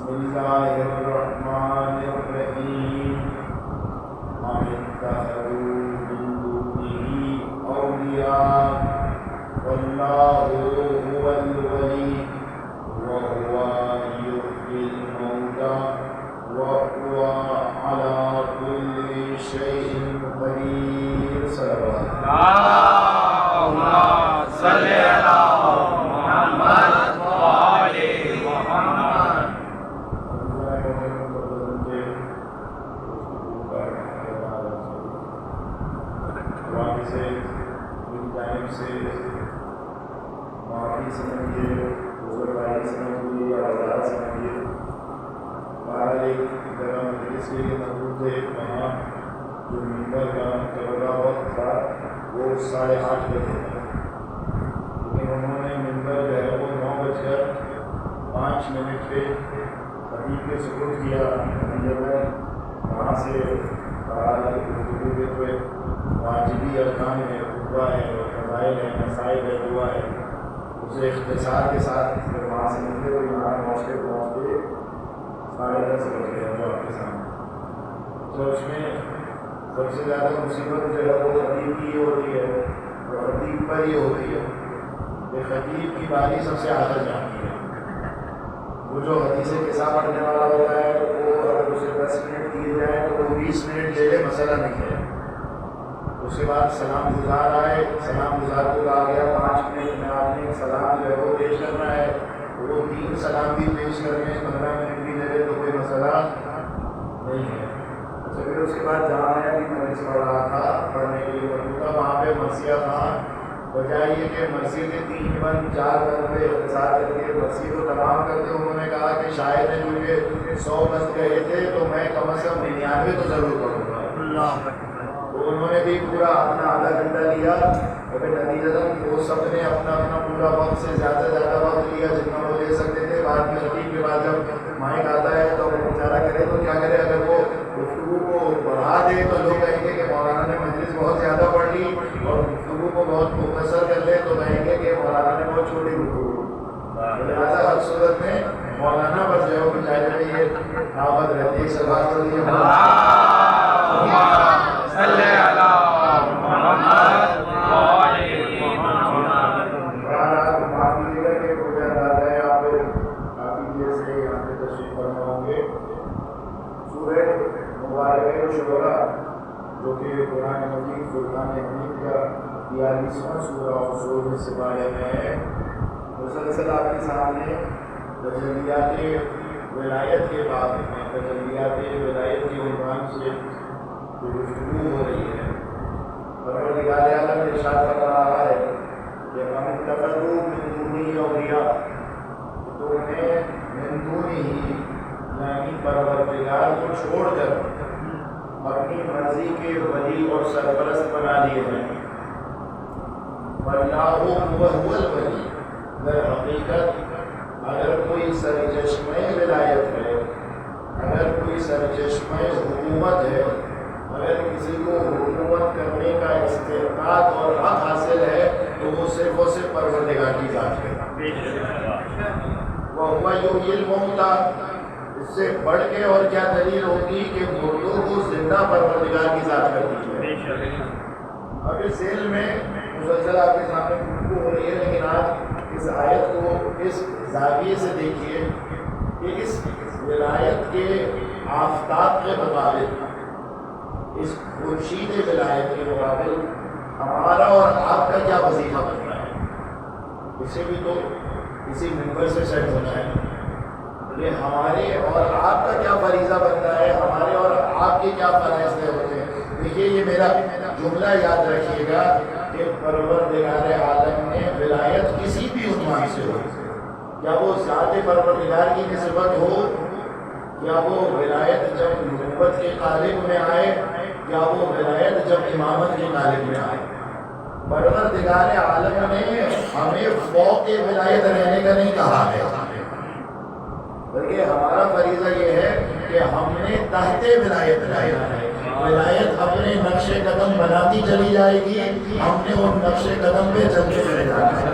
الله الرحمن الرحيم أم اتخذوا من دونه أولياء والله هو الولي وهو يحيي الموتى وهو على كل شيء قدير. اللهم صل على محمد وآل محمد. سے معافی سمجھیے، بزرگائی سمجھیے یا وزارت سمجھیے، بہرحال ایک جگہ مجلس کے لیے موجود تھے. وہاں جو ممبر کا مقررہ وقت تھا وہ 8:30 بجے تھا، لیکن انہوں نے ممبر جو ہے وہ 9:05 پہ خطیب کے سپرد کیا. جب میں وہاں سے بہرحال گفتگو کے کوئی واجبی ارکان ہے، خطبہ ہے، فضائل ہے، مسائل ہے، دعا ہے، اسے اختصار کے ساتھ پھر وہاں سے نکلے تو یہاں پہنچتے 10:30 بج گئے جو آپ کے سامنے. تو اس میں سب سے زیادہ مصیبت جو ہے وہ خطیب کی یہ ہوتی ہے اور خطیب پر یہ ہوتی ہے کہ خطیب کی باری سب سے آخر جاتی ہے. وہ جو حدیث قصہ پڑھنے والا ہوتا ہے وہ اگر اسے 10 منٹ دیے جائے تو وہ 20 منٹ لے لے، مسئلہ نہیں ہے. اس کے بعد سلام گزار آئے، سلام گزار کو کہا گیا 5 منٹ میں آپ نے سلام جو ہے وہ پیش کرنا ہے، وہ 3 سلام بھی پیش کرنے ہیں، 15 منٹ بھی لے لے تو کوئی مسئلہ نہیں ہے. اچھا پھر اس کے بعد جہاں میں ابھی مجلس پڑھ رہا تھا، پڑھنے کے لیے موجود تھا، وہاں پہ مرثیہ خان بجائے یہ کہ مرثیے کے 3 بند 4 بند پہ اختصار کر کے مرثیے کو تمام کرتے، انہوں نے کہا کہ شاید ہے کیونکہ 100 بند گئے تھے تو میں کم از کم 99 تو ضرور پڑھوں گا. تو انہوں نے بھی پورا اپنا آدھا گھنٹہ لیا، اور پھر نتیجتاً وہ سب نے اپنا پورا وقت سے زیادہ وقت لیا جتنا وہ لے سکتے تھے. بعد میں خطیب کے بعد جب مائک آتا ہے تو وہ بیچارہ کرے تو کیا کرے، اگر وہ گفتگو کو بڑھا دے تو لوگ کہیں گے کہ مولانا نے مجلس بہت زیادہ پڑھ لی، اور گفتگو کو بہت مختصر کر لے تو کہیں گے کہ مولانا نے بہت چھوٹی گفتگو. لہٰذا ہر صورت میں مولانا پر جو ہے وہ بیچارے میں یہ دعوت رہتی ہے. سلام پڑھیے صلی علی محمد وآل محمد. معافی دے کر کے مجھے اندازہ ہے آپ لوگ کافی دیر سے یہاں پہ تشریف فرما ہوں گے. سورہ مبارکہ شعرا جو کہ قرآن مجید فرقان حمید کا 42واں سورہ اور سورہ سپارہ میں ہے، مسلسل آپ کے سامنے تجلیات ولایت کے باب میں، تجلیات ولایت کے عنوان سے گفتگو ہو رہی ہے. پروردگار عالم ارشاد کر رہا ہے کہ ہم اتخذوا من دونہ اولیاء، تو انہیں من دونہ یعنی پروردگار کو چھوڑ کر اپنی مرضی کے ولی اور سرپرست بنا لیے ہیں. واللہ هو الولی، در حقیقت اگر کوئی سرچشمہ ولایت ہے، اگر کوئی سرچشمہ حکومت ہے، اگر کسی کو حکومت کرنے کا استحقاق اور حق حاصل ہے تو وہ صرف اور صرف پروردگار کی ذات ہے. وَهُوَ يُحْيِي الْمَوْتَى، اس سے بڑھ کے اور کیا دلیل ہوگی کہ مردوں کو زندہ پروردگار کی ذات کرتی ہے. اب اس ذیل میں مسلسل آپ کے سامنے گفتگو ہو رہی ہے، لیکن آپ اس آیت کو اس زاویے سے دیکھیے کہ اس ولایت کے آفتاب کے مقابل، اس خورشید ولایت کے مقابل ہمارا اور آپ کا کیا وظیفہ بننا ہے. اسے بھی تو اسی ممبر سے سیٹ ہونا ہے. یہ ہمارے اور آپ کا کیا فریضہ بنتا ہے، ہمارے اور آپ کے کیا فرائض ہوتے ہیں. دیکھیے یہ میرا جملہ یاد رکھیے گا کہ پروردگار عالم نے ولایت کسی بھی عنوان سے ہو، یا وہ ذات پروردگار کی نسبت ہو، یا وہ ولایت جب نبوت کے قالب میں آئے، یا وہ ولایت جب امامت کے قالب میں آئے، پروردگار عالم نے ہمیں فوق ولایت رہنے کا نہیں کہا ہے، بلکہ ہمارا فریضہ یہ ہے کہ ہم نے تحت ولایت رہنا ہے. ولایت اپنے نقش قدم بناتی چلی جائے گی، ہم نے ان نقش قدم پہ چلتے چلے جانا ہے.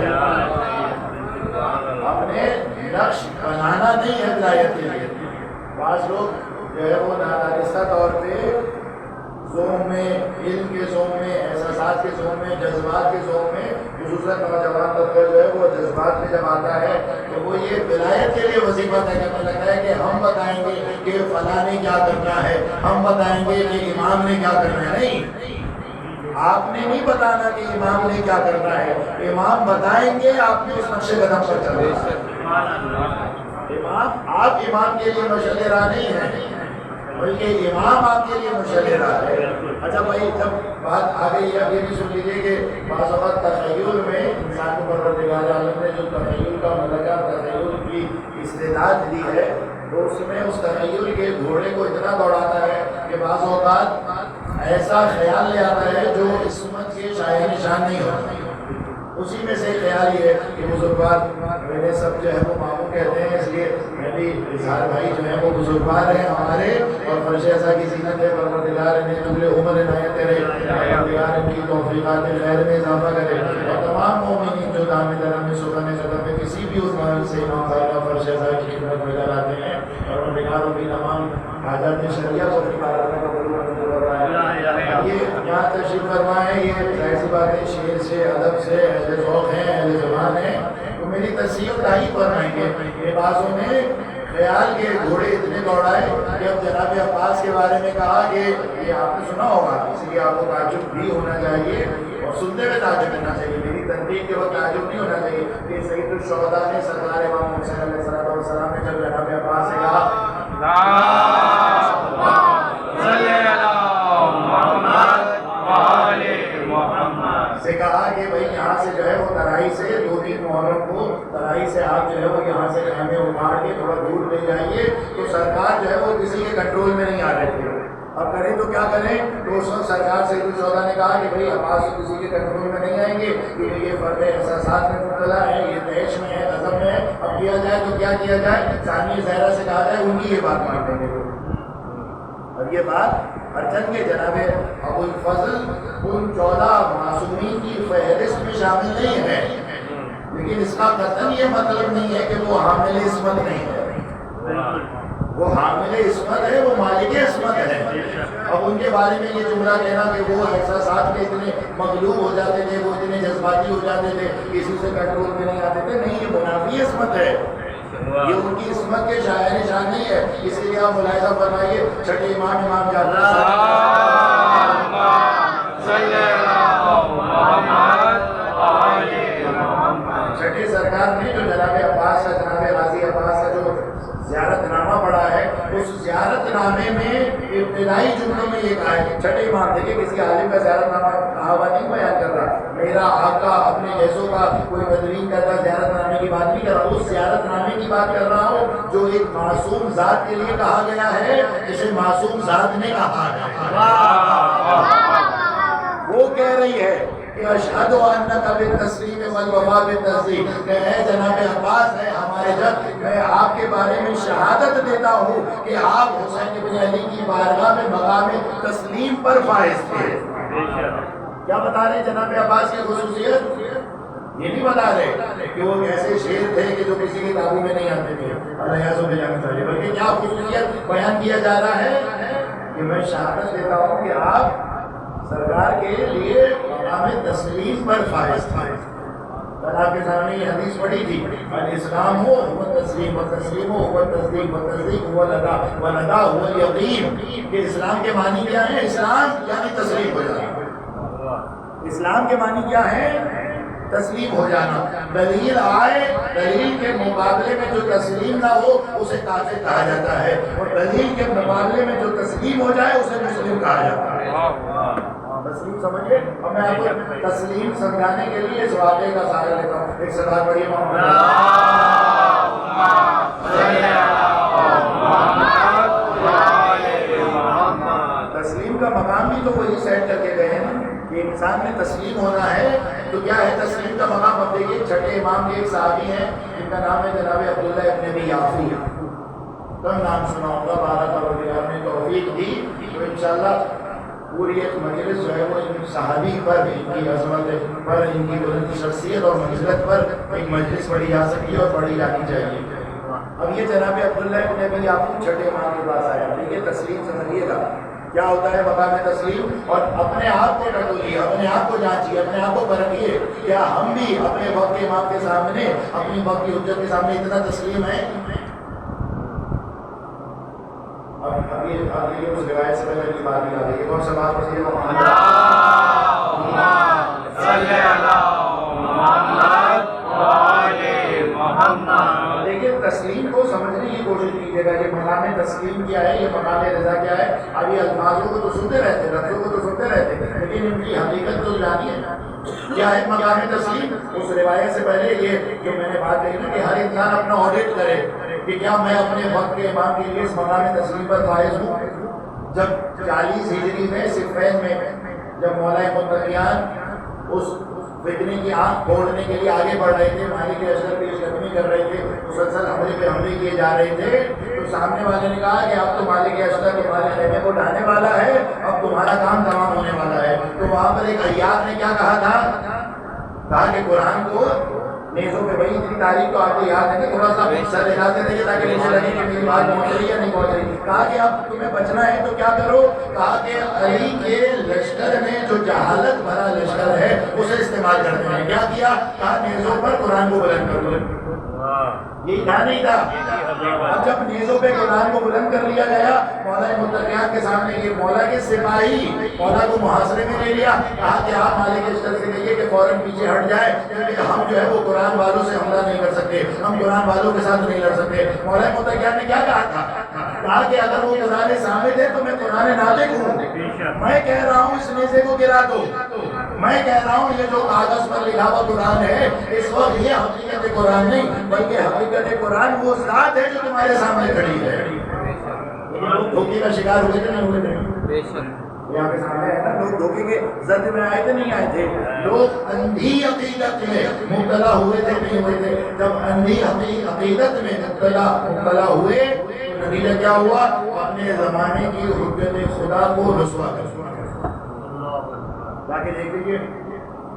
ہم نے نقش بنانا نہیں ہے ولایت کے لیے، بعض لوگ جو ہے وہ نادانستہ طور پہ زوم میں، علم کے زوم میں، احساسات کے زوم میں، جذبات کے زوم میں، خصوصاً نوجوان طبقہ جو ہے وہ جذبات میں جب آتا ہے تو وہ یہ ولایت کے لیے وظیفہ طے کرنے لگتا ہے کہ ہم بتائیں گے کہ فلاں نے کیا کرنا ہے، ہم بتائیں گے کہ امام نے کیا کرنا ہے. نہیں، آپ نے نہیں بتانا کہ امام نے کیا کرنا ہے، امام بتائیں گے، آپ نے اس نقش قدم پر چلنا ہے. امام، آپ امام کے لیے مشعل راہ نہیں ہیں بلکہ امام آپ کے لیے مشعل راہ ہے. اچھا بھائی، جب بات آ گئی اب یہ بھی سن لیجیے کہ بعض اوقات تخیل میں انسان کو پروردگار عالم نے جو تخیل کا ملکہ، تخیل کی استعداد دی ہے، تو اس میں اس تخیل کے گھوڑے کو اتنا دوڑاتا ہے کہ بعض اوقات ایسا خیال لے آتا ہے جو عصمت کے شایع نشان نہیں ہوتا. اسی میں سے خیال یہ ہے کہ بزرگوار میرے سب جو ہے وہ ماموں کہتے ہیں، اس لیے میں بھی اظہار بھائی جو ہے وہ بزرگوار ہیں ہمارے، اور فرش ایسا کی زینت ہے. پروردگار انہیں طول عمر عنایت کرے، پروردگار ان کی توفیقات خیر میں اضافہ کرے، اور تمام مومنین جو دام درم میں سخن قدم میں کسی بھی عنوان سے امام بھائی کا فرش ایسا کی خدمت میں لاتے ہیں، پروردگار کی تمام حاجات شریعہ کو اپنی بارگاہ میں قبول منظور فرمائے. یہ یہاں تشریف فرمائے، یہ ظاہر سی بات ہے شعر سے، ادب سے، اہل ذوق ہیں، اہل زبان ہیں، تو میری تصحیح تائید فرمائیں گے. یہ بازوں نے خیال کے گھوڑے اتنے دوڑائے کہ اب جناب عباس کے بارے میں کہا کہ یہ آپ نے سنا ہوگا، اس لیے آپ کو تعجب بھی ہونا چاہیے اور سنتے ہوئے تعجب ہونا چاہیے. میری تنقید کے وقت تعجب نہیں ہونا چاہیے کہ سید الشہداء نے سرکار امام حسین علیہ السلام نے جب جناب عباس سے کہا سے کہا کہ بھائی یہاں سے جو ہے وہ ترائی سے 2-3 محرم کو ترائی سے آپ جو ہے وہ یہاں سے خیمے اٹھاڑ کے تھوڑا دور لے جائیے، تو سرکار جو ہے وہ کسی کے کنٹرول میں نہیں آ رہے تھے. اب کریں تو کیا کریں؟ تو اس وقت سرکار سید الشہداء نے کہا کہ بھائی عباس تو کسی کے کنٹرول میں نہیں آئیں گے کیونکہ یہ فرد احساسات میں مبتلا ہے، یہ طیش میں ہے، غضب میں ہے. اب کیا جائے تو کیا کیا جائے؟ ثانیہ زہرا سے کہا جائے ان کی یہ بات مان لیں گے. اور یہ بات ارجن کے جناب ابو الفضل ان 14 معصومین کی فہرست میں شامل نہیں ہے، لیکن اس کا قطعاً یہ مطلب نہیں ہے کہ وہ حامل عصمت نہیں ہے. وہ حامل عصمت ہے، وہ مالک عصمت ہے. اب ان کے بارے میں یہ جملہ کہنا کہ وہ احساسات میں اتنے مغلوب ہو جاتے تھے، وہ اتنے جذباتی ہو جاتے تھے، کسی سے کنٹرول میں نہیں آتے تھے، نہیں، یہ منافی عصمت ہے، یہ ان کی عصمت کے شایع نشان نہیں ہے. اسی لیے آپ ملاحظہ فرمائیے چھٹے امام جعفر چھٹے سرکار نے جو جناب عباس کا، جناب غازی عباس کا جو زیارت نامہ پڑھا ہے، اس زیارت نامے میں ابتدائی جملوں میں یہ کہا ہے. چھٹے امام، دیکھیں کسی عالم کا زیارت نامہ کہا ہوا نہیں بیان کر رہا، میرا آقا اپنے جیسوں کا کوئی تدوین کرتا زیارت نامے کی بات نہیں کر رہا، اس زیارت نامے کی بات کر رہا ہوں جو ایک معصوم ذات کے لیے کہا گیا ہے، جسے معصوم ذات نے کہا ہے. وہ کہہ رہی ہے کہ اشہد انک بالتسلیم والوفا بالتصدیق، کہ اے جناب عباس، ہے ہمارے جد، میں آپ کے بارے میں شہادت دیتا ہوں کہ آپ حسین بن علی کی بارگاہ میں مقام تسلیم پر فائز تھے. کیا بتا رہے ہیں جناب عباس کی خصوصیت؟ یہ نہیں بتا رہے کہ وہ ایسے شیر تھے کہ جو کسی کے قابو میں نہیں آتے تھے، بلکہ کیا خصوصیت بیان کیا جا رہا ہے کہ میں شہادت دیتا ہوں کہ آپ سرکار کے لیے مقام تسلیم پر فائز تھے. کل آپ کے سامنے یہ حدیث پڑھی تھی، الاسلام ہو تسلیم، و تسلیم ہو تصدیق، و تصدیق ہو لدا، و لدا ہو یقین. کہ اسلام کے معنی کیا ہے؟ اسلام یعنی تسلیم ہو جانا. اسلام کے معنی کیا ہے؟ تسلیم ہو جانا. دلیل آئے، دلیل کے مقابلے میں جو تسلیم نہ ہو اسے کافر کہا جاتا ہے، اور دلیل کے مقابلے میں جو تسلیم ہو جائے اسے مسلم کہا جاتا ہے. تسلیم سمجھے؟ اور میں آپ کو تسلیم سمجھانے کے لیے اس واقعے کا سہارا لیتا ہوں. ایک سلام پڑھیے تسلیم کا مقام بھی تو وہی سیٹ کر کے گئے ہیں کہ انسان میں تسلیم ہونا ہے. تو کیا ہے تسلیم کا مقام؟ اب دیکھیے چھٹے امام کے ایک صحابی ہیں جن کا نام ہے جناب عبداللہ ابن ابی یافی. کم نام سنا ہوگا، 12 پروردگار نے توفیق دی تو انشاءاللہ پوری ایک مجلس جو ہے وہ ان صحابی پر، ان کی عظمت پر، ان کی بلند شخصیت اور منزلت پر ایک مجلس پڑھی جا سکتی ہے اور پڑھی جانی چاہیے. اب یہ جناب عبداللہ ابن ابی یعقوب چھٹے امام کے پاس آیا. دیکھیے تسلیم سمجھیے گا کیا ہوتا ہے مقام تسلیم. اور اپنے آپ کو ٹٹولیے, اپنے آپ کو جانچیے, اپنے آپ کو پرکھیے. کیا ہم بھی اپنے وقت کے امام کے سامنے, اپنی وقت کی حجت کے سامنے اتنا تسلیم ہے؟ اب یہ اس روایت سے پہلے کی بات بھی آ گئی ہے. کون سا بات پڑھیے؟ دیکھیے تسلیم کو سمجھنے کی کوشش کیجیے گا. یہ مقام تسلیم کیا ہے, یہ مقام رضا کیا ہے. اب یہ الفاظوں کو تو سنتے رہتے, لفظوں کو تو سنتے رہتے, لیکن ان کی حقیقت تو جانیے کیا ہے مقام تسلیم. اس روایت سے پہلے یہ جو میں نے بات کہی نا کہ ہر انسان اپنا آڈٹ کرے کہ کیا میں اپنے وقت کے امام کے لیے اس مقام تسلیم پر فائز ہوں. جب 40 ہجری میں صفین میں جب مولا متقیان اس فتنے کی آنکھ کھولنے کے لیے آگے بڑھ رہے تھے, مالک اشرف پیش قدمی کر رہے تھے, مسلسل حملے پہ حملے کیے جا رہے تھے, تو سامنے والے نے کہا کہ اب تو مالک اشرف تمہارے خیمے کو ڈھانے والا ہے, اب تمہارا کام تمام ہونے والا ہے. تو وہاں پر ایک عیار نے کیا کہا تھا, کہا کہ قرآن کو نیزوں پہ, بھائی اتنی تاریخ تو آپ کو یاد ہے کہ تھوڑا سا سر ہلاتے تھے تاکہ نیچے لگے کہ میری بات پہنچ رہی یا نہیں پہنچ رہی. کہا کہ اب تمہیں بچنا ہے تو کیا کرو, کہا کہ علی کے لشکر میں جو جہالت بھرا لشکر ہے اسے استعمال کرتے ہیں. کیا کیا, کہا نیزوں پر قرآن کو بلند کر دو. یہی تھا نہیں تھا. اب جب نیزوں پہ قرآن کو بلند کر لیا گیا, مولا متقیان کے سامنے یہ مولا کے سپاہی مولا کو محاصرے میں لے لیا. کہا کہ آپ مالک اشتر سے کہیے کہ فوراً پیچھے ہٹ جائے, کیونکہ ہم جو ہے وہ قرآن والوں سے حملہ نہیں کر سکتے, ہم قرآن والوں کے ساتھ نہیں لڑ سکتے. مولا متقیان نے کیا کہا تھا, کہا کہ اگر وہ قرآن ثابت ہے تو میں قرآن ناطق ہوں. میں کہہ رہا ہوں اس نیزے کو گرا دو. میں کہہ رہا ہوں یہ جو کاغذ پر لکھا ہوا قرآن ہے اس وقت یہ حقیقت قرآن نہیں بلکہ حقیقت قرآن وہ ذات ہے جو تمہارے سامنے کھڑی ہے. لوگ دھوکے کا شکار ہوئے تھے نہیں ہوئے تھے؟ یہاں پہ سامنے ہے نا, لوگ دھوکے کے زد میں آئے تھے نہیں آئے تھے. لوگ اندھی عقیدت میں مبتلا ہوئے تھے نہیں ہوئے تھے. جب اندھی عقیدت میں مبتلا ہوئے تو نتیجہ کیا ہوا, اپنے زمانے کی حجت خدا کو رسوا کر. تاکہ دیکھ لیجیے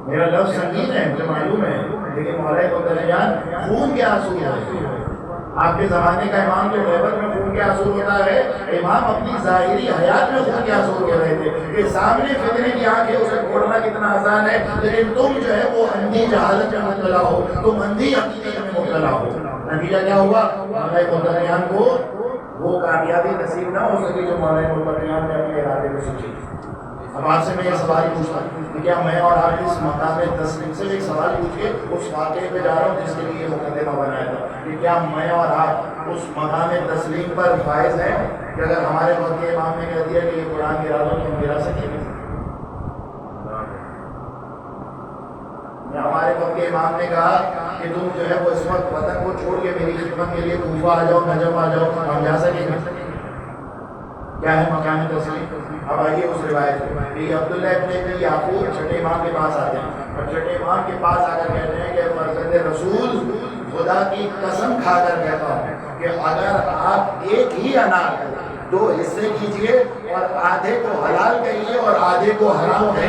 میرا لفظ سنگین ہے مجھے معلوم ہے, لیکن مولا متقیان خون کے آنسو ہے. آپ کے زمانے کا امام جو غیبت میں خون کے آنسو ہوتا ہے, امام اپنی ظاہری حیات میں خون کے آنسو ہو رہے تھے کہ سامنے فتنے کی آنکھ ہے اسے کھولنا کتنا آسان ہے, لیکن تم جو ہے وہ اندھی جہالت میں مبتلا ہو, تم اندھی عقیدت میں مبتلا ہو. نتیجہ کیا ہوا, مولا متقیان کو وہ کامیابی نصیب نہ ہو سکی جو مولا متقیان نے اپنے ارادے میں سوچی. اب آپ سے میں یہ سوال پوچھتا ہوں کہ کیا میں اور آپ اس مقام تسلیم سے ایک سوال پوچھ کے اس واقعے پہ جا رہا ہوں جس کے لیے یہ مقدمہ بنایا تھا کہ کیا میں اور آپ اس مقام تسلیم پر فائز ہیں کہ اگر ہمارے وقت کے امام نے کہہ دیا کہ یہ قرآن گرا دو تو ہم گرا سکیں گے؟ ہمارے وقت کے امام نے کہا کہ تم جو ہے وہ اس وقت وطن کو چھوڑ کے میری خدمت کے لیے کوفہ آ جاؤ, نجف آ جاؤ, ہم جا سکیں گے؟ کیا ہے مقام تسلیم؟ اب آئیے اس روایت کو. یہ عبداللہ ابن ابی یعقوب چھٹے امام کے پاس آتے ہیں اور چھٹے امام کے پاس آ کر کہتے ہیں کہ فرزند رسول خدا کی قسم کھا کر کہتا ہوں کہ اگر آپ ایک ہی انار کو 2 حصے کیجئے اور آدھے کو حلال کہیے اور آدھے کو حرام کہیے,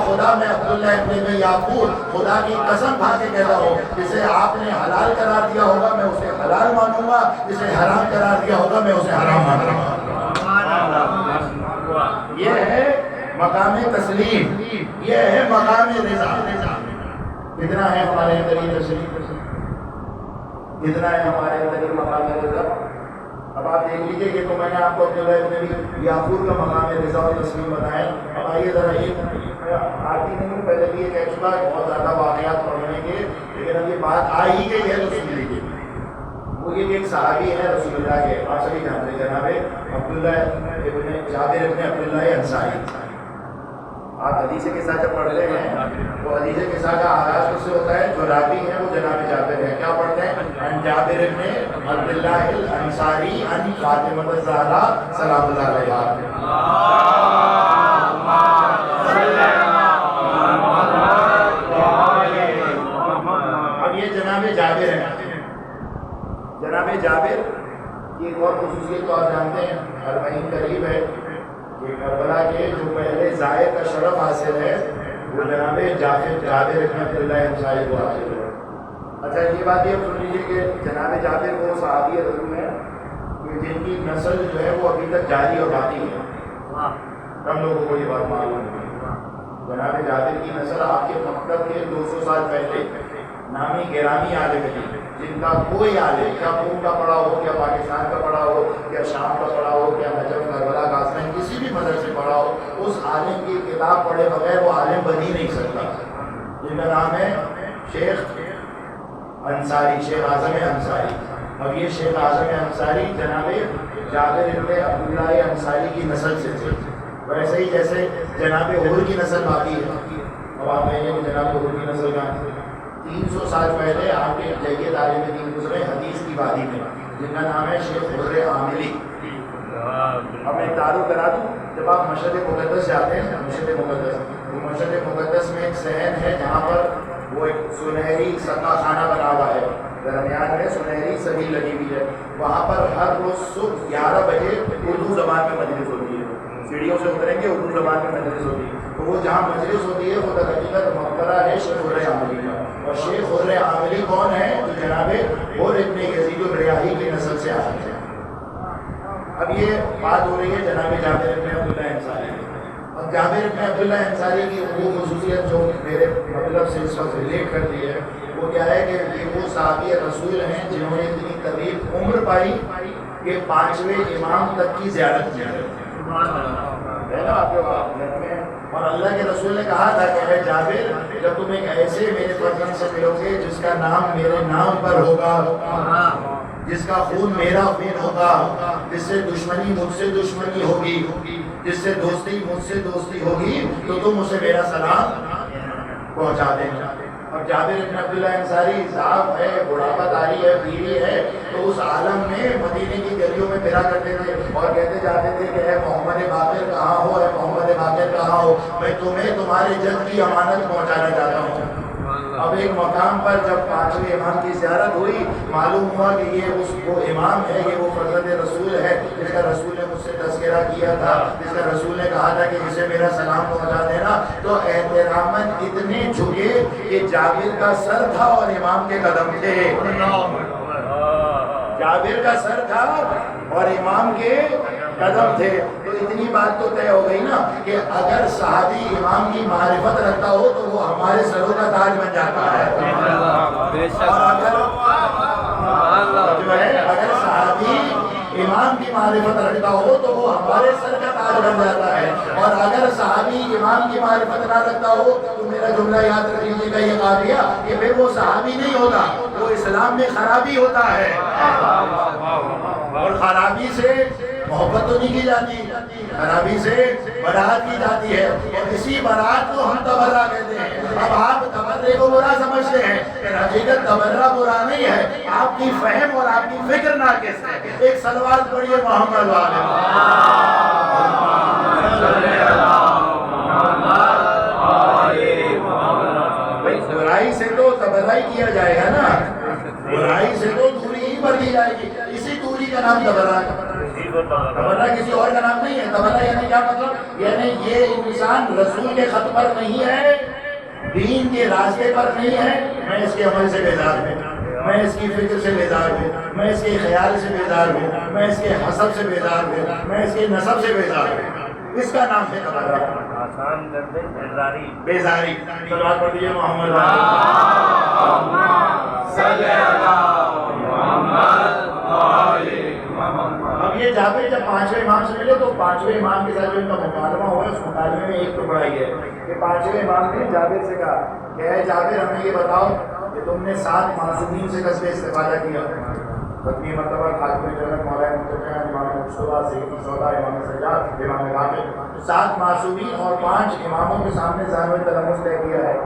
خدا میں عبداللہ ابن ابی یعقوب خدا کی قسم کھا کے کہتا ہوں جسے آپ نے حلال قرار دیا ہوگا میں اسے حلال مانوں گا, جسے حرام قرار دیا ہوگا میں اسے حرام مانوں گا. یہ ہے مقام تسلیم, یہ ہے مقام رضا. کتنا ہے ہمارے اندر یہ تسلیم, کتنا ہے ہمارے اندر یہ مقام رضا. اب آپ دیکھ لیجیے کہ تو میں نے آپ کو عبداللہ ابن ابی یعقوب کا مقام رضا اور تسلیم بتایا. اب آئیے ذرا ایک آتی نہیں پہلے بھی یہ کہہ چکا بہت زیادہ واقعات پڑھنے کے, لیکن اب یہ بات آ ہی گئی ہے تو سن لیجیے. وہ یہ ایک صحابی ہے رسول اللہ کے, آپ سبھی جانتے ہیں جناب عبداللہ ابن جابر ابن عبداللہ انصاری. آپ حدیث کے ساتھ جب پڑھ رہے ہیں تو حدیث کے ساتھ کا آغاز کس سے ہوتا ہے, جو راوی ہیں وہ جناب جابر ہیں. کیا پڑھتے ہیں, ان جابر ابن عبداللہ الانصاری ان فاطمہ الزہرا سلام اللہ علیہا. اب یہ جناب جابر ہیں. جناب جابر کی ایک اور خصوصیت تو آپ جانتے ہیں, اربعین قریب ہے کہ کربلا کے جو پہلے زائر کا شرف حاصل ہے وہ جناب جابر ابن عبداللہ انصاری کو حاصل ہے. اچھا یہ بات یہ سن لیجیے کہ جناب جابر وہ صحابی رسول ہیں کہ جن کی نسل جو ہے وہ ابھی تک جاری اور باقی ہے. کم لوگوں کو یہ بات معلوم نہیں. جناب جابر کی نسل آپ کے مکتب کے 200 سال پہلے نامی گرامی عالم تھی جن کا کوئی عالم کیا قوم کا پڑھا ہو, کیا پاکستان کا پڑھا ہو, کیا شام کا پڑھا ہو, کیا نجف کربلا قاسم کسی بھی مدرسے سے پڑھا ہو, اس عالم کی کتاب پڑھے بغیر وہ عالم بن ہی نہیں سکتا. جن کا نام ہے شیخ انصاری, شیخ اعظم انصاری. اب یہ شیخ اعظم انصاری جناب جابر ابن عبداللہ انصاری کی نسل سے تھے. ویسے ہی جیسے جناب عمر کی نسل باقی ہے. اب آپ کہیں گے کہ جناب عمر کی نسل کہاں تھی؟ 300 سال پہلے آپ کے جیت عالم دین گزرے حدیث کی وادی میں جن کا نام ہے شیخ عمر عاملی. اب میں تعارف کرا دوں, جب آپ مشہد مقدس جاتے ہیں, مشہد مقدس, تو مشہد مقدس میں ایک صحن ہے جہاں پر وہ ایک سنہری سقا خانہ بنا ہوا ہے, درمیان میں سنہری صحیح لگی ہوئی ہے. وہاں پر ہر روز صبح 11 بجے اردو زبان میں مجلس ہوتی ہے. سیڑھیوں سے اتریں گے اردو زبان میں مجلس ہوتی ہے. تو وہ جہاں مجلس ہوتی ہے وہ در حقیقت مقبرہ ہے شیخ عمر عاملی کا. اور شیخ عمر عاملی کون ہے؟ جو جناب عمر ابن یزید الریاحی کی نسل سے آتے ہیں. اب یہ بات ہو رہی ہے جناب جابر ابن عبداللہ انصاری. اب جابر ابن عبداللہ انصاری کی وہ خصوصیت جو میرے مطلب سے اس وقت ریلیٹ کرتی ہے وہ کیا ہے کہ یہ وہ صحابی رسول ہیں جنہوں نے اتنی طویل عمر پائی کہ 5ویں امام تک کی زیارت کی ہے نا آپ کے گھر میں. اور اللہ کے رسول نے کہا تھا کہ اے جابر, جب تم ایک ایسے میرے فرزند سے ملو گے جس کا نام میرے نام پر ہوگا, جس کا خون میرا خون ہوگا, جس سے دشمنی مجھ سے دشمنی ہوگی, جس سے دوستی مجھ سے دوستی ہوگی, تو تم اسے میرا سلام پہنچا دینا. اب جابر بن عبداللہ انصاری صاحب ہے, بڑھاپا داری ہے, پیری ہے, تو اس عالم میں مدینے کی گلیوں میں پھرا کرتے تھے اور کہتے جاتے تھے کہ اے محمد باقر کہاں ہو, اے محمد باقر کہاں ہو, میں تمہیں تمہارے جد کی امانت پہنچانا چاہتا ہوں. اب ایک مقام پر جب 5ویں امام کی زیارت ہوئی, معلوم ہوا کہ یہ وہ امام ہے, یہ وہ فرزند رسول ہے جس کا رسول نے مجھ سے تذکرہ کیا تھا, جس کا رسول نے کہا تھا کہ اسے میرا سلام پہنچا دینا. تو احتراماً اتنے جھکے کہ جابر کا سر تھا اور امام کے قدم تھے. جابر کا سر تھا اور امام کے قدم تھے. تو اتنی بات تو طے ہو گئی نا کہ اگر صحابی امام کی معرفت رکھتا ہو تو وہ ہمارے سروں کا تاج بن جاتا ہے. اور جو ہے اگر صحابی امام کی معرفت رکھتا ہو تو وہ ہمارے سر کا تاج بن جاتا ہے. اور اگر صحابی امام کی معرفت نہ رکھتا ہو تو میرا جملہ یاد رکھ لیجیے گا, یہ قافیہ, کہ پھر وہ صحابی نہیں ہوتا, وہ اسلام میں خرابی ہوتا ہے. اور خرابی سے محبت تو نہیں کی جاتی, خرابی سے برات کی جاتی ہے, اور اسی برات کو ہم تبرہ کہتے ہیں. اب آپ تبرے کو برا سمجھتے ہیں, حقیقت تبرہ برا نہیں ہے, آپ کی فہم اور آپ کی فکر ناقص ہے. ایک سلوات پڑھیے محمد والے. برائی سے تو تبرہ کیا جائے گا نا, برائی سے تو دوری ہی بڑھ جائے گی. اسی دوری کا نام تبرہ ہے. تبرہ کسی اور کا نام نہیں ہے. تبرہ یعنی کیا مطلب؟ یعنی یہ انسان رسول کے خط پر نہیں ہے, دین کے راستے پر نہیں ہے, میں اس کے عمل سے بیزار ہوں, میں اس کی فکر سے بیزار ہوں, میں اس کے خیال سے بیزار ہوں, میں اس کے حسب سے بیزار ہوں, میں اس کے نسب سے بیزار ہوں. اس کا نام ہے تبرہ. آسان کر دے بیزاری. صلوات پڑھ دیجیے محمد صلی اللہ محمد. اب یہ جابر جب 5ویں امام سے ملے تو 5ویں امام کے ساتھ جو ان کا مکالمہ ہوا ہے اس مکالمے میں ایک ٹکڑا یہ ہے کہ 5ویں امام نے جابر سے کہا کہ اے جابر ہمیں یہ بتاؤ کہ تم نے 7 معصومین سے کس استفادہ کیا. ختمی مرتبہ خاتم جنت مولانا مصطفیٰ, امام مصطفیٰ, سیدی سودا, امام سجاد, امام باقر, 7 معصومین اور 5 اماموں کے سامنے ظاہر تلمس طے کیا ہے.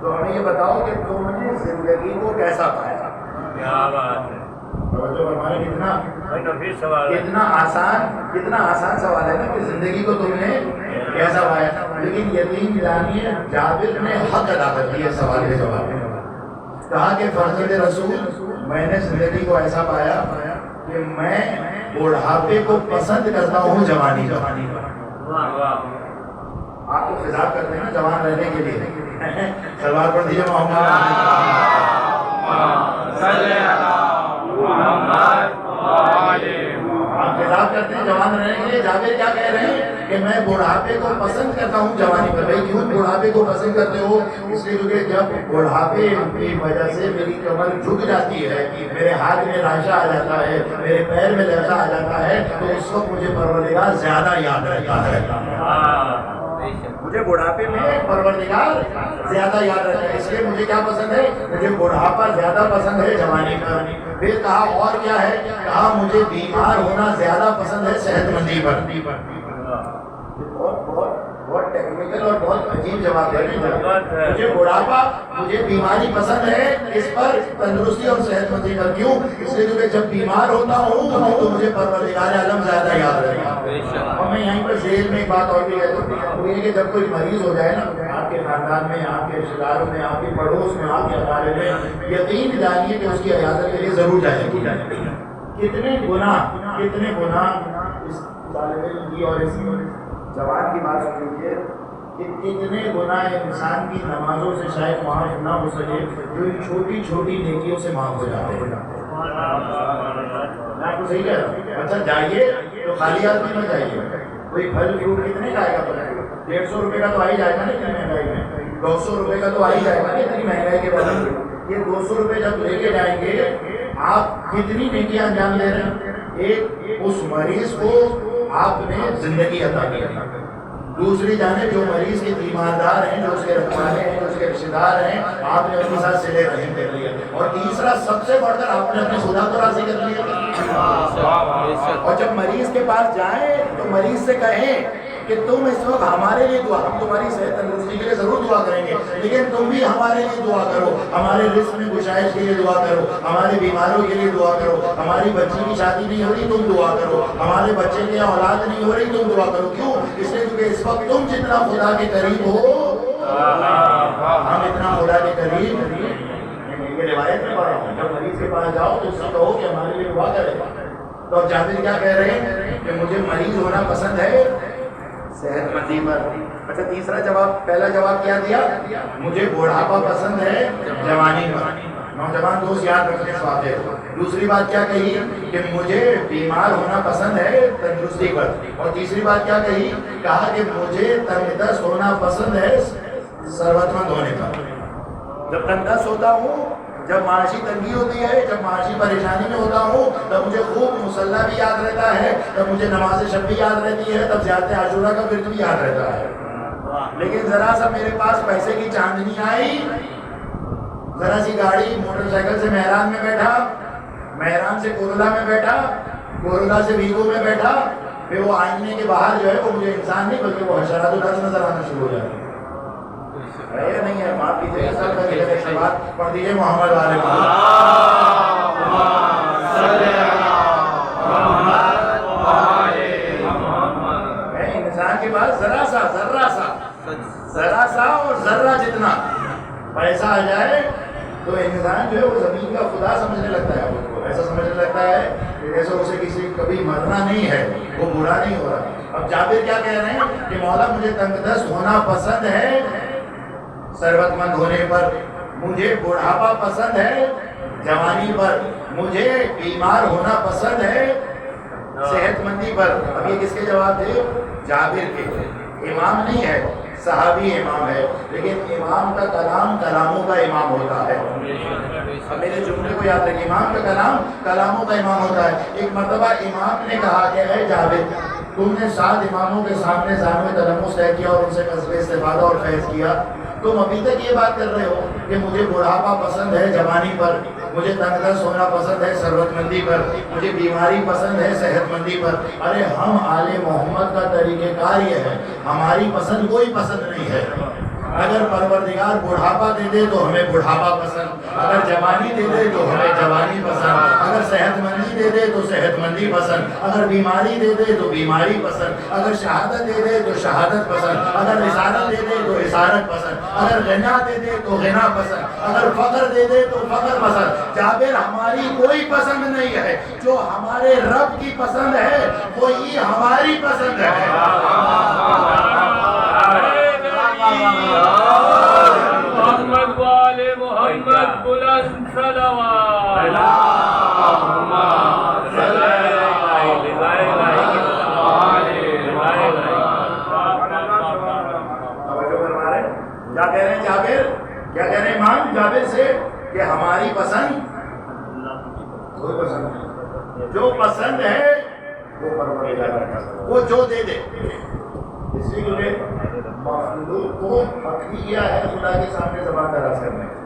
تو ہمیں یہ بتاؤ کہ تم نے زندگی کو کیسا پایا. کیا بات ہے, کتنا آسان سوال ہے نا کہ زندگی کو تم نے کیسا پایا. لیکن یقین دلانی ہے جابر نے حق ادا کر دیا سوال کے جواب میں. کہا کہ فرزند رسول, میں نے زندگی کو ایسا پایا کہ میں بڑھاپے کو پسند کرتا ہوں جوانی کا. آپ تو خطاب کرتے ہیں نا جوان رہنے کے لیے. سلوات پڑھ دیجیے محمد. صلی علی محمد وآلہ آپ خطاب کرتے ہیں جوان رہنے کے لیے. جابر کیا کہہ رہے ہیں کہ میں بڑھاپے کو پسند کرتا ہوں جوانی پر. بھائی کیوں بڑھاپے کو پسند کرتے ہو؟ اس لیے کیونکہ جب بڑھاپے کی وجہ سے میری کمر جھک جاتی ہے, میرے ہاتھ میں راشا آ جاتا ہے, میرے پیر میں لرزہ آ جاتا ہے, تو اس وقت مجھے پروردگار زیادہ یاد رہتا ہے. مجھے بڑھاپے میں پروردگار زیادہ یاد رہتا ہے. اس لیے مجھے کیا پسند ہے؟ مجھے بڑھاپا زیادہ پسند ہے جوانی پر. پھر کہا اور کیا ہے؟ کہا مجھے بیمار ہونا زیادہ پسند ہے صحت مندی پر. بہت ٹیکنیکل اور بہت عجیب جواب ہے. مجھے بڑھاپا, مجھے بیماری پسند ہے, اس پر تندرستی اور صحت مندی پر. کیوں؟ اس لیے کیونکہ جب بیمار ہوتا ہوں تو مجھے پروردگار عالم زیادہ یاد رہتا ہے. اور میں یہیں پر ذیل میں ایک بات اور بھی کہتا ہوں, وہ یہ کہ جب کوئی مریض ہو جائے نا آپ کے خاندان میں, آپ کے رشتے داروں میں, آپ کے پڑوس میں, آپ کے علاقے میں, یقین جانیے کہ اس کی عیادت کے لیے ضرور جائے گی. کتنے گناہ اس طالب علم کی اور اس جوان کی بات سن لیجیے کہ کتنے گناہ انسان کی نمازوں سے شاید معاف نہ ہو سکے جو ان چھوٹی چھوٹی نیکیوں سے معاف ہو جاتے ہیں. میں آپ کو صحیح کہہ رہا ہوں. اچھا جائیے تو خالی ہاتھ میں جائیے. کوئی پھل فروٹ کتنے کا آئے گا؟ 150 روپے کا تو آ ہی جائے گا نا اتنی مہنگائی میں. 200 روپے کا تو آ ہی جائے گا نا اتنی مہنگائی کے بعد. یہ 200 روپے جب لے کے جائیں گے آپ کتنی نیکیاں انجام دے رہے ہیں. ایک اس مریض کو آپ نے زندگی عطا کی. دوسری جانب جو مریض کے تیماردار ہیں, جو اس کے رکھوانے ہیں, جو اس کے رشتے دار ہیں, آپ نے ان کے ساتھ صلہ رحم کر لیا. اور تیسرا سب سے بڑھ کر آپ نے اپنے خدا کو راضی کر لیا. اور جب مریض کے پاس جائیں تو مریض سے کہیں کہ تم اس وقت ہمارے لیے دعا, ہم تمہاری صحت تندرستی کے لیے ضرور دعا کریں گے, لیکن تم بھی ہمارے لیے دعا کرو, ہمارے رزق میں گشائش کے لیے دعا کرو, ہمارے بیماروں کے لیے دعا کرو, ہماری بچی کی شادی نہیں ہو رہی تم دعا کرو, ہمارے بچے کی اولاد نہیں ہو رہی تم دعا کرو. کیوں؟ اس لیے کیونکہ اس وقت تم جتنا خدا کے قریب ہو ہم اتنا خدا کے قریب. یہ روایت میں پڑھ رہا ہوں, جب مریض کے پاس جاؤ تو اس سے کہو کہ ہمارے لیے دعا کرے. تو جابر کیا کہہ رہے ہیں کہ مجھے مریض ہونا پسند ہے صحت مندی پر. اچھا تیسرا جواب, پہلا جواب کیا دیا؟ مجھے بڑھاپا پسند ہے جوانی پر. نوجوان دوست یاد رکھنے اس واقعے کو. دوسری بات کیا کہی کہ مجھے بیمار ہونا پسند ہے تندرستی پر. اور تیسری بات کیا کہی؟ کہا کہ مجھے تنگ دست ہونا پسند ہے ثروت مند ہونے پر. جب تنگ دست ہوتا ہوں, جب معاشی تنگی ہوتی ہے, جب معاشی پریشانی میں ہوتا ہوں, تب مجھے خوب مصلی بھی یاد رہتا ہے, تب مجھے نماز شب بھی یاد رہتی ہے, تب زیادت عاشورہ کا ورد بھی یاد رہتا ہے. لیکن ذرا سا میرے پاس پیسے کی چاندنی آئی, ذرا سی گاڑی موٹر سائیکل سے مہران میں بیٹھا, مہران سے کورولا میں بیٹھا, کورولا سے ویگو میں بیٹھا, پھر وہ آئینے کے باہر جو ہے وہ مجھے انسان نہیں بلکہ وہ حشرات الارض نظر آنا شروع ہو جاتا ہے. نہیں ہے, معاف کیجیے, سب کا غلط اقتباس پڑھ دیجیے محمد والے انسان کے پاس ذرا سا اور ذرہ جتنا پیسہ آ جائے تو انسان جو ہے وہ زمین کا خدا سمجھنے لگتا ہے. خود کو ایسا سمجھنے لگتا ہے کہ جیسے اسے کسی کبھی مرنا نہیں ہے, وہ بوڑھا نہیں ہو رہا. اب جابر کیا کہہ رہے ہیں کہ مولا مجھے تنگ دست ہونا پسند ہے ثروت مند ہونے پر, مجھے بڑھاپا پسند ہے جوانی پر, مجھے بیمار ہونا پسند ہے صحت مندی پر. اب یہ کس کے جواب تھے؟ جابر کے. امام نہیں ہے, صحابی امام ہے, لیکن امام کا کلام کلاموں کا امام ہوتا ہے. اب میرے جملے کو یاد رکھیں, امام کا کلام کلاموں کا امام ہوتا ہے. ایک مرتبہ امام نے کہا کہ اے جابر, تم نے 7 اماموں کے سامنے زانو تلمس طے کیا اور ان سے قصب استفادہ اور فیض کیا, تم ابھی تک یہ بات کر رہے ہو کہ مجھے بڑھاپا پسند ہے جوانی پر, مجھے تنگ دست ہونا پسند ہے ثروت مندی پر, مجھے بیماری پسند ہے صحت مندی پر. ارے ہم آل محمد کا طریقہ کار یہ ہے, ہماری پسند کوئی پسند نہیں ہے. اگر پروردگار بڑھاپا دے دے تو ہمیں بڑھاپا پسند, اگر جوانی دے دے تو ہمیں جوانی پسند, اگر صحت مندی دے دے تو صحت مندی پسند, اگر بیماری دے دے تو بیماری پسند, اگر شہادت دے دے تو شہادت پسند, اگر رسالت دے دے تو رسالت پسند, اگر غنا دے دے تو غنا پسند, اگر فقر دے دے تو فقر پسند. جابر ہماری کوئی پسند نہیں ہے, جو ہمارے رب کی پسند ہے وہی ہماری پسند ہے. محمد والے محمد بلند سلام. مقابل سے کہ ہماری پسند کوئی پسند نہیں، جو پسند ہے وہ پروردگار کا پسند، وہ جو دے دے، اس لیے کیونکہ مخلوق کو حق بھی کیا ہے خدا کے سامنے زبان دراز کرنے کا۔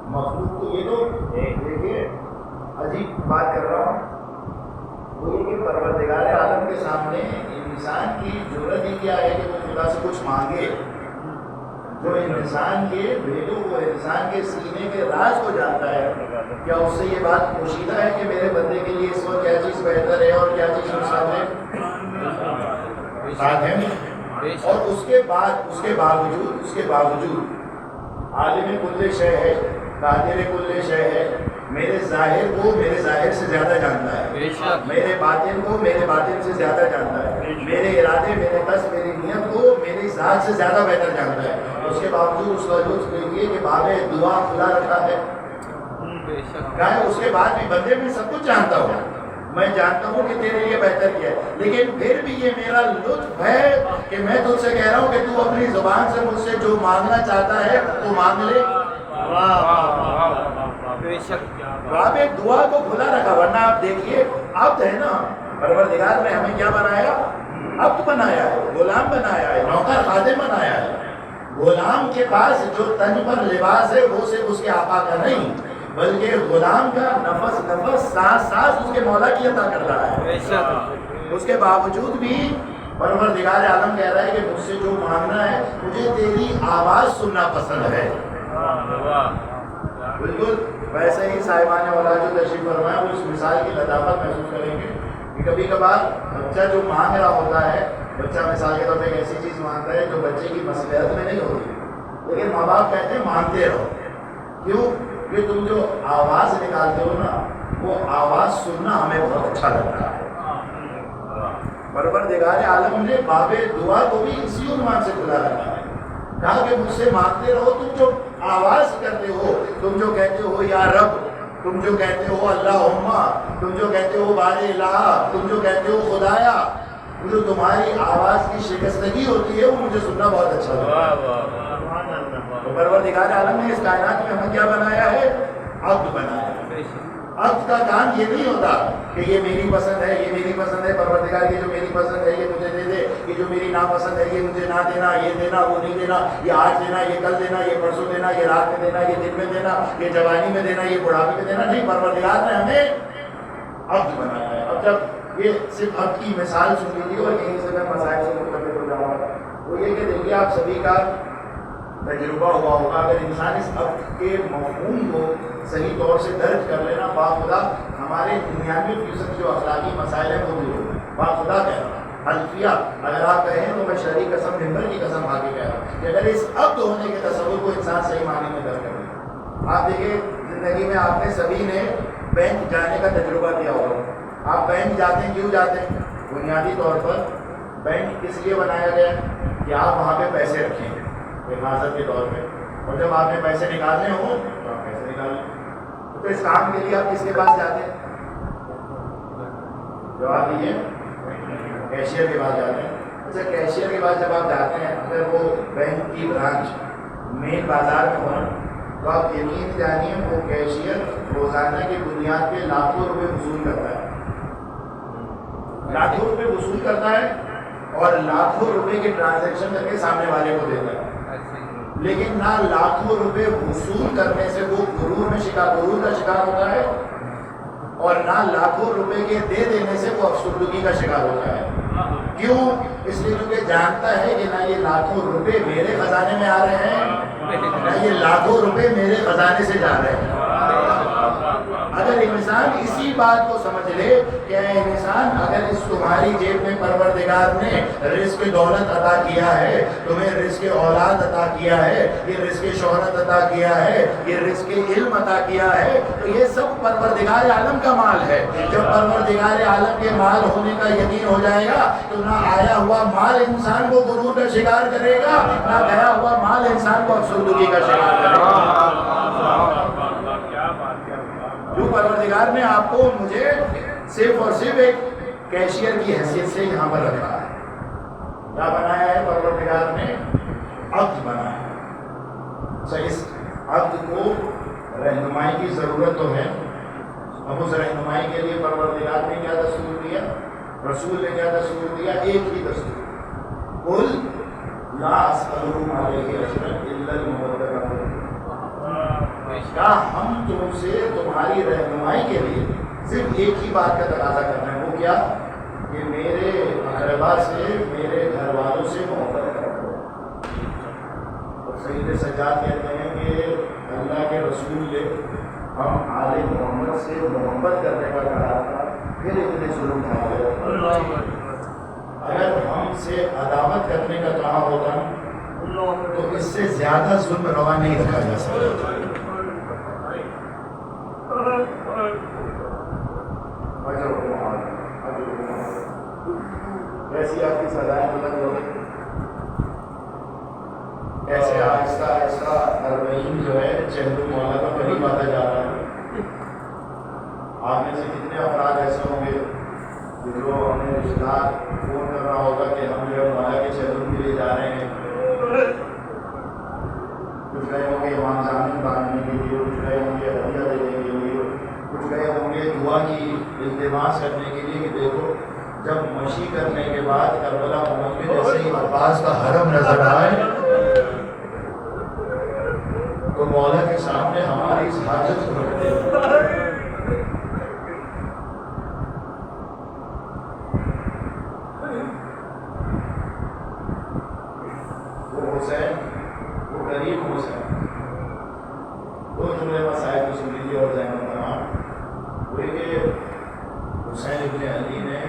مخلوق کو یہ تو دیکھیے عجیب بات کر رہا ہوں، وہ یہ کہ پروردگار عالم کے سامنے انسان کی ضرورت ہی کیا ہے کہ وہ خدا سے کچھ مانگے۔ جو انسان کے بھیدوں کو، انسان کے سینے کے راز کو جانتا ہے، کیا اس سے یہ بات پوشیدہ ہے کہ میرے بندے کے لیے اس وقت کیا چیز بہتر ہے اور کیا چیز نقصان ہے؟ ساتھ ہے۔ اور اس کے باوجود عالم کل شے ہے، قادر کل شے ہے، میرے ظاہر کو میرے ظاہر سے زیادہ جانتا ہے، میرے باطن کو میرے باطن سے زیادہ جانتا ہے، میرے ارادے، میرے قصد، میری نیت کو میری ذات سے زیادہ بہتر جانتا ہے۔ اس کے باوجود اس کا لطف دیکھیے کہ باب دعا کھلا رکھا ہے، کیا ہے؟ اس کے بعد بھی بندے میں سب کچھ جانتا ہوں، میں جانتا ہوں کہ تیرے لیے بہتر کیا ہے، لیکن پھر بھی یہ میرا لطف ہے کہ میں تجھ سے کہہ رہا ہوں کہ تو اپنی زبان سے مجھ سے جو مانگنا چاہتا ہے تو مانگ لے۔ باب دعا کو کھلا رکھا، ورنہ آپ دیکھیے عبد ہے نا، پروردگار نے ہمیں کیا بنایا؟ عبد بنایا ہے، غلام بنایا ہے، نوکر خادم بنایا ہے۔ غلام کے پاس جو تن پر لباس ہے وہ صرف اس کے آقا کا نہیں، بلکہ غلام کا نفس نفس سانس سانس اس کے مولا کی عطا کر رہا ہے۔ اس کے باوجود بھی پروردگار عالم کہہ رہا ہے کہ مجھ سے جو مانگنا ہے، مجھے تیری آواز سننا پسند ہے۔ بالکل ویسے ہی صاحبان والا جو تشریف فرمایا وہ اس مثال کی لطافت محسوس کریں گے کہ کبھی کبھار بچہ جو مانگ رہا ہوتا ہے، بچہ مثال کے طور پہ ایک ایسی چیز مانگتا ہے جو بچے کی مصلحت میں نہیں ہوتی، لیکن ماں باپ کہتے ہیں مانگتے رہو۔ کیوں؟ کہ تم جو آواز نکالتے ہو نا، وہ آواز سننا ہمیں بہت اچھا لگتا ہے۔ پروردگار عالم نے باب دعا کو بھی اسی عنوان سے کھلا رکھا ہے، کہا کہ مجھ سے مانگتے رہو، تم جو آواز کرتے ہو، تم جو کہتے ہو یا رب، تم جو کہتے ہو اللہم، تم جو کہتے ہو بار الہ، تم جو کہتے ہو خدایا، جو تمہاری آواز کی شکستگی ہوتی ہے وہ مجھے سننا بہت اچھا لگتا ہے۔ تو پروردگار عالم نے اس کائنات میں ہمیں کیا بنایا ہے؟ عبد بنایا ہے۔ عبد کا کام یہ نہیں ہوتا کہ یہ میری پسند ہے، یہ میری پسند ہے، پروردگار یہ جو میری پسند ہے یہ مجھے دے دے، یہ جو میری ناپسند ہے یہ مجھے نہ دینا، یہ دینا وہ نہیں دینا، یہ آج دینا، یہ کل دینا، یہ پرسوں دینا، یہ رات میں دینا، یہ دن میں دینا، یہ جوانی میں دینا، یہ بڑھاپے میں دینا، نہیں، پروردگار نے ہمیں عبد بنایا ہے۔ اب جب یہ صرف عبد کی مثال سن لیجیے اور یہیں سے میں مسائل سے مرتبط ہو جاؤں گا، وہ یہ کہ دیکھیے آپ سبھی کا تجربہ ہوا ہوگا، اگر انسان اس عبد کے مفہوم کو صحیح طور سے درج کر لینا، باخدا ہمارے 99% جو اخلاقی مسائل ہیں وہ دور ہو گئے۔ باخدا کہہ رہا ہوں، حلفیہ اگر آپ کہیں تو میں شرعی قسم ممبر کی قسم کھا کے کہہ رہا ہوں کہ اگر اس عبد ہونے کے تصور کو انسان صحیح معنی میں درج کر لے۔ آپ دیکھیں زندگی میں آپ نے سبھی نے بینک جانے کا تجربہ کیا ہوگا۔ آپ بینک جاتے ہیں، کیوں جاتے ہیں؟ بنیادی طور پر بینک کس لیے بنایا گیا کہ آپ وہاں پہ پیسے رکھیں حفاظت کے طور پہ، اور جب آپ نے پیسے نکالنے ہوں تو آپ پیسے نکال لیں۔ تو اس کام کے لیے آپ کس کے پاس جاتے ہیں؟ جواب دیجیے، کیشیئر کے پاس جاتے ہیں۔ اچھا، کیشیئر کے پاس جب آپ جاتے ہیں، اگر وہ بینک کی برانچ مین بازار میں ہو تو آپ یقین جانیے وہ کیشیئر روزانہ کی بنیاد پہ لاکھوں روپے وصول کرتا ہے، لاکھوں روپے وصول کرتا ہے اور لاکھوں روپے کے ٹرانزیکشن کر کے سامنے والے کو دیتا ہے، لیکن نہ لاکھوں روپے وصول کرنے سے وہ غرور کا شکار ہوتا ہے، اور نہ لاکھوں روپے کے دے دینے سے وہ افسردگی کا شکار ہوتا ہے۔ کیوں؟ اس لیے کیونکہ جانتا ہے کہ نہ یہ لاکھوں روپے میرے خزانے میں آ رہے ہیں، نہ یہ لاکھوں روپے میرے خزانے سے جا رہے ہیں۔ اگر انسان اسی بات کو سمجھ لے کہ اے انسان، اگر اس تمہاری جیب میں پروردگار نے رزق دولت عطا کیا ہے، تمہیں رزق اولاد عطا کیا ہے، یہ رزق شہرت عطا کیا ہے، یہ رزق علم عطا کیا ہے، تو یہ سب پروردگار عالم کا مال ہے۔ جب پروردگار عالم کے مال ہونے کا یقین ہو جائے گا تو نہ آیا ہوا مال انسان کو غرور کا شکار کرے گا، نہ گیا ہوا مال انسان کو افسردگی کا شکار کرے گا۔ جو پروردگار نے آپ کو مجھے صرف اور صرف ایک کیشیئر کی حیثیت سے یہاں پر رکھا ہے، کیا بنایا ہے پروردگار نے؟ عبد بنایا ہے۔ اس عبد کو رہنمائی کی ضرورت تو ہے. اب اس رہنمائی کے لیے پروردگار نے کیا دستور دیا؟ رسول نے کیا دستور دیا؟ ایک ہی دستور، قل لا اسألکم علیہ اجرا الا المودۃ فی القربى. کیا ہم تم سے تمہاری رہنمائی کے لیے صرف ایک ہی بات کا تقاضا کرنا ہے، وہ کیا؟ کہ میرے اقربا سے، میرے گھر والوں سے محبت کرو. اور سید سجاد کہتے ہیں کہ اللہ کے رسول نے ہم آل محمد سے محبت کرنے کا کہا تھا، پھر اتنے ظلم کھا گئے. اگر ہم سے عداوت کرنے کا کہا ہوتا تو اس سے زیادہ ظلم روا نہیں رکھا جا سکتا. ایسی آپ کی سزائیں بلند ہو گئی. ایسے آہستہ آہستہ اربعین جو ہے چہل مولا کا قریب آتا جا رہا ہے. آپ میں سے کتنے افراد ایسے ہوں گے جو اپنے رشتہ دار فون کر رہا ہوگا کہ ہم جو مولا کے چہلوں کے لیے جا رہے ہیں. کچھ گئے ہوں گے امام جامن باندھنے کے لیے، کچھ گئے ہوں گے ہدیہ دینے کے لیے، کچھ گئے ہوں گے دعا کی التماس کرنے کے لیے کہ دیکھو جب مشی کرنے کے بعد کربلا پہنچ کے جیسے ہی عباس کا حرم نظر آئے تو مولا کے سامنے ہماری اس حاجت کو رکھ دے. وہ حسین، وہ غریب حسین، دو جملے مسائل کو سن لیجیے اور ذہن میں بنا. وہ کہ حسین ابن علی نے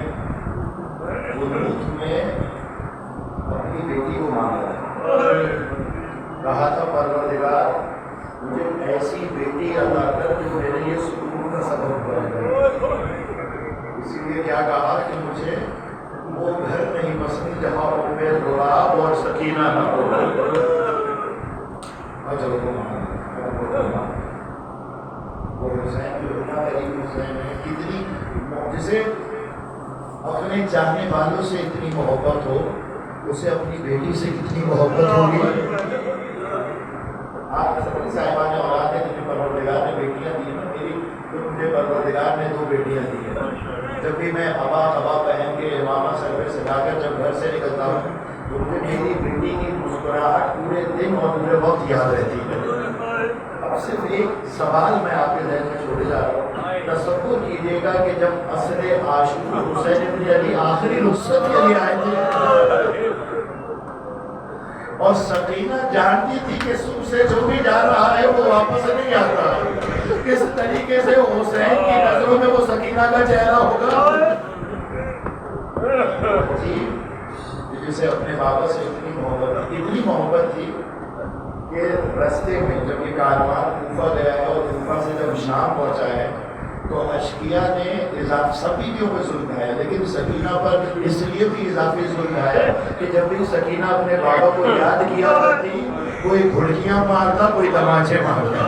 قنوت میں اپنی بیٹی کو مانگا، کہا تھا پروردگار مجھے ایسی بیٹی عطا کر جو میرے لیے سکون کا سبب بنے. اسی لیے کیا کہا کہ مجھے وہ گھر نہیں پسند جہاں ان میں غراب اور سکینہ نہ ہو. وہ حسین جو اتنا غریب حسین ہے، کتنی جسے اپنے چاہنے والوں سے اتنی محبت ہو، اسے اپنی بیٹی سے کتنی محبت ہوگی. آپ سبھی صاحبان اولاد ہیں جنہیں پروردگار نے بیٹیاں دی ہیں. میری تو مجھے پروردگار نے 2 بیٹیاں دی ہیں. جب بھی میں ابا پہن کے امامہ سر پہ سجا کر جب گھر سے نکلتا ہوں تو مجھے میری بیٹی کی مسکراہٹ پورے دن اور پورے وقت یاد رہتی ہے. اب صرف ایک سوال میں آپ کے ذہن میں چھوڑے جا رہا ہوں. تصور کیجیے گا کہ جب عصر عاشور حسین ابن علی آخری رخصت کے لیے آئے تھے اور سکینہ جانتی تھی کہ سوق سے جو بھی جا رہا ہے وہ واپس نہیں آتا، کس طریقے سے حسین کی نظروں میں وہ سکینہ کا چہرہ ہوگا جی، جسے اپنے بابا سے اتنی محبت تھی کہ رستے میں جب یہ کاروان کوفہ گیا ہے اور کوفہ سے جب شام پہنچا ہے تو اشقیاء نے سب بیویوں پہ ظلم ڈھایا، لیکن سکینہ پر اس لیے بھی اضافی ظلم ڈھایا کہ جب بھی سکینہ اپنے بابا کو یاد کیا کرتی کوئی گھڑکیاں مارتا، کوئی تماچے مارتا.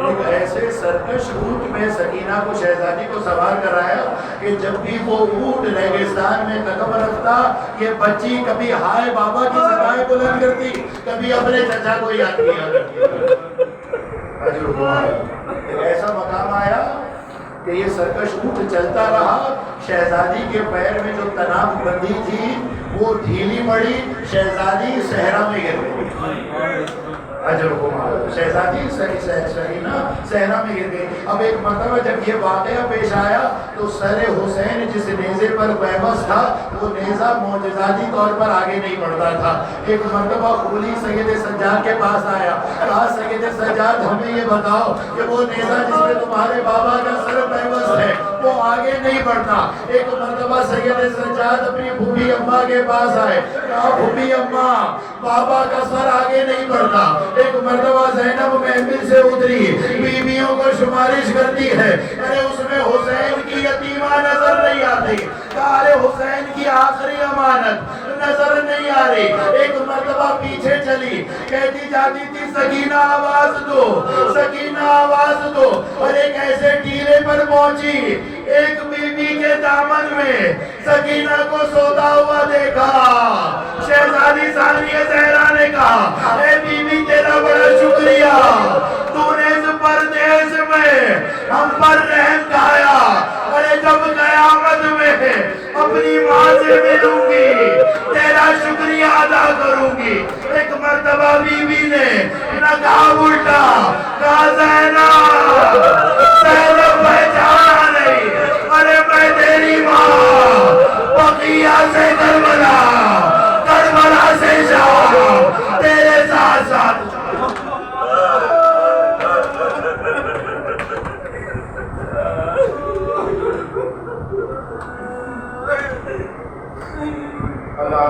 ایک ایسے سرکش اونٹ میں سکینہ کو شہزادی کو سوار کرایا کہ جب بھی وہ اونٹ ریگستان میں قدم رکھتا یہ بچی کبھی ہائے بابا کی صدائیں بلند کرتی، کبھی اپنے چچا کو یاد کیا کرتی. ایک ایسا مقام آیا کہ یہ سرکش اونٹ چلتا رہا، شہزادی کے پیر میں جو تناب بندی تھی وہ ڈھیلی پڑی، شہزادی صحرا میں گر گئی. شہزادی سکینہ صحرا میں گر گئی. اب ایک مرتبہ جب یہ واقعہ پیش آیا تو سر حسین جس نیزے پر پیبس تھا وہ نیزہ معجزاتی طور پر آگے نہیں بڑھتا تھا. ایک مرتبہ خولی سید سجاد کے پاس آیا، کہا سید سجاد ہمیں یہ بتاؤ کہ وہ نیزہ جس میں تمہارے بابا کا سر پیبس ہے وہ آگے نہیں بڑھتا. ایک مرتبہ سید سجاد اپنی پھوپھی اماں کے پاس آئے، کہا پھوپھی اماں بابا کا سر آگے نہیں بڑھتا. ایک مرتبہ زینب محمل سے اتری، بیویوں کو شمارش کرتی ہے، ارے اس میں حسین کی یتیمہ نظر نہیں آتی، ارے حسین کی آخری امانت نظر نہیں آ رہی. ایک مرتبہ پیچھے چلی، کہتی جاتی تھی سکینہ آواز دو، سکینہ آواز دو، اور ایک ایسے ٹیلے پر پہنچی ایک بیوی کے دامن میں سکینہ کو سوتا ہوا دیکھا. شہزادی ثانیہ زہرا نے کہا اے بی بی تیرا بڑا شکریہ, تو نے اس پردیس میں ہم پر رحم کھایا. ارے جب قیامت میں اپنی ماں سے ملوں گی تیرا شکریہ ادا کروں گی. ایک مرتبہ بی بی نے نقاب الٹا کہا زینب زینب پہچانا نہیں, ارے میں تیری ماں بقیہ سے کربلا سے شام تیرے ساتھ ساتھ. اللہ